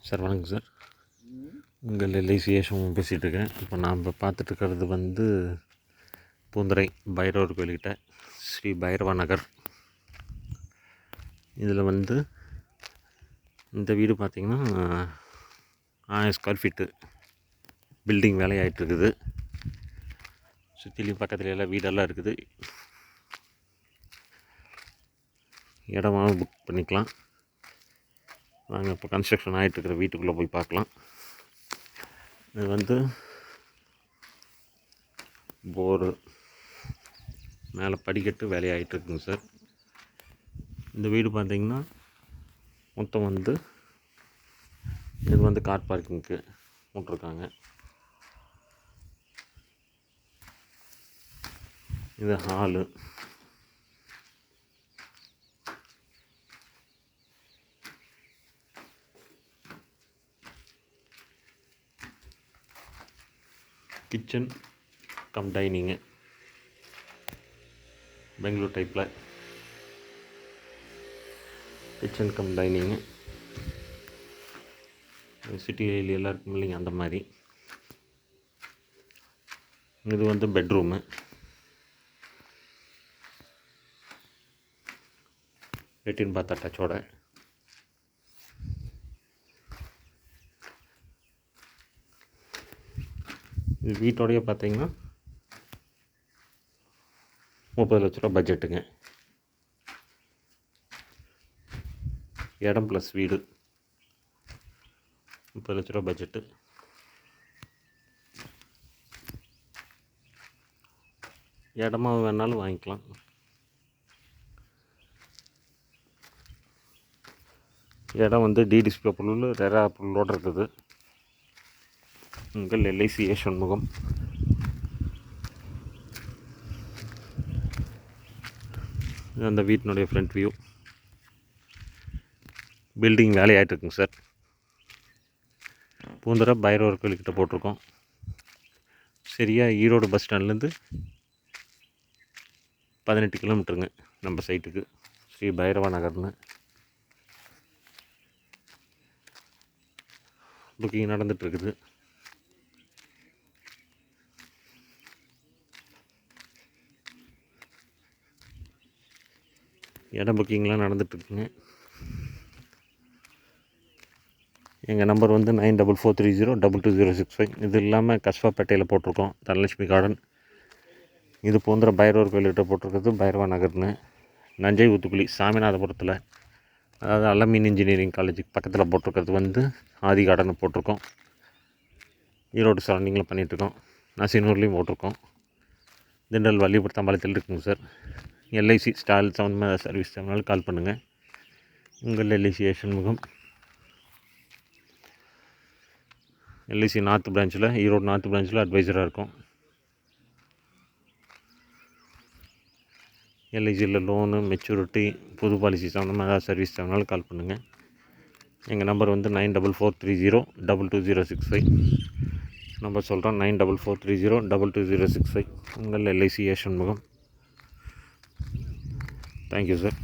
Sir வணக்கம் sir. உங்கள் LIC ஏஷம் பேசிகிட்ருக்கேன். இப்போ நாம் பார்த்துட்ருக்கிறது வந்து பூந்துரை பைரவர் கோயில்கிட்ட ஸ்ரீ பைரவா நகர். இதில் வந்து இந்த வீடு பார்த்திங்கன்னா 1000 ஸ்கொயர் ஃபீட்டு பில்டிங் வேலையாகிட்டுருக்குது. சுற்றிலையும் பக்கத்துல எல்லாம் வீடெல்லாம் இருக்குது. இடமாக புக் பண்ணிக்கலாம். நாங்கள் இப்போ கன்ஸ்ட்ரக்ஷன் ஆகிட்டுருக்கிற வீட்டுக்குள்ளே போய் பார்க்கலாம். இது வந்து போரு மேலே படிக்கட்டு வேலையாகிட்டுருக்குங்க சார். இந்த வீடு பார்த்திங்கன்னா மொத்தம் வந்து இது வந்து கார் பார்க்கிங்க்கு போட்டிருக்காங்க. இது hall. Kitchen cum dining Bengaluru டைப்பில் கிச்சன் கம் டைனிங்கு சிட்டியில் எல்லாம் இருக்கும் இல்லைங்க, அந்த மாதிரி. இது வந்து பெட்ரூமு. லெட்டின் பாத் அட்டாச்சோட. இது வீட்டோடைய பார்த்தீங்கன்னா 30 லட்ச ரூபா பட்ஜெட்டுங்க. இடம் ப்ளஸ் வீடு 30 லட்ச ரூபா பட்ஜெட்டு. இடமா வேணாலும் வாங்கிக்கலாம். இடம் வந்து டிடிசிபி அப்ரூவல், ரெரா அப்ரூவலோடு இருக்குது. உங்கள் எல்ஐசி ஏ சண்முகம். அந்த வீட்டினுடைய ஃப்ரண்ட் வியூ. பில்டிங் வேலையாகிட்டுருக்குங்க சார். பூந்துரை பைரவர் கோயில்கிட்ட போட்டிருக்கோம். சரியாக ஈரோடு பஸ் ஸ்டாண்ட்லேருந்து 18 கிலோமீட்டருங்க நம்ம சைட்டுக்கு. ஸ்ரீ பைரவா நகர்னு. புக்கிங் நடந்துகிட்ருக்குது. இடம் புக்கிங்லாம் நடந்துகிட்ருக்குங்க. எங்கள் நம்பர் வந்து 9443022065. இது இல்லாமல் கஸ்பாப்பேட்டையில் போட்டிருக்கோம் தனலட்சுமி கார்டன். இது பூந்துரை பைரவர் கோயில்கிட்ட போட்டிருக்கிறது பைரவா நகர்னு. நஞ்சை ஊத்துக்குழி சாமிநாதபுரத்தில், அதாவது அலமீன் இன்ஜினியரிங் காலேஜுக்கு பக்கத்தில் போட்டிருக்கிறது வந்து ஆதி கார்டன் போட்டிருக்கோம். ஈரோடு சரௌண்டிங்கில் பண்ணிகிட்ருக்கோம். நசினூர்லேயும் போட்டிருக்கோம். திண்டல் வள்ளிபுரத்தம்பாளையத்தில் இருக்குங்க சார். எல்ஐசி ஸ்டால் சம்மந்தமாக சர்வீஸ் தேவைனாலும் கால் பண்ணுங்கள். உங்கள் LIC A Shanmugam. LIC north பிரான்ச்சில், ஈரோடு நார்த் பிரான்ச்சில் அட்வைசராக இருக்கும். எல்ஐசியில் லோனு, மெச்சூரிட்டி, புது பாலிசி சம்மந்தமாக ஏதாவது சர்வீஸ் தேவைனாலும் கால் பண்ணுங்கள். எங்கள் நம்பர் வந்து 9443022065. நம்பர் சொல்கிறோம் 9443022065. உங்கள் LIC A Shanmugam. Thank you sir.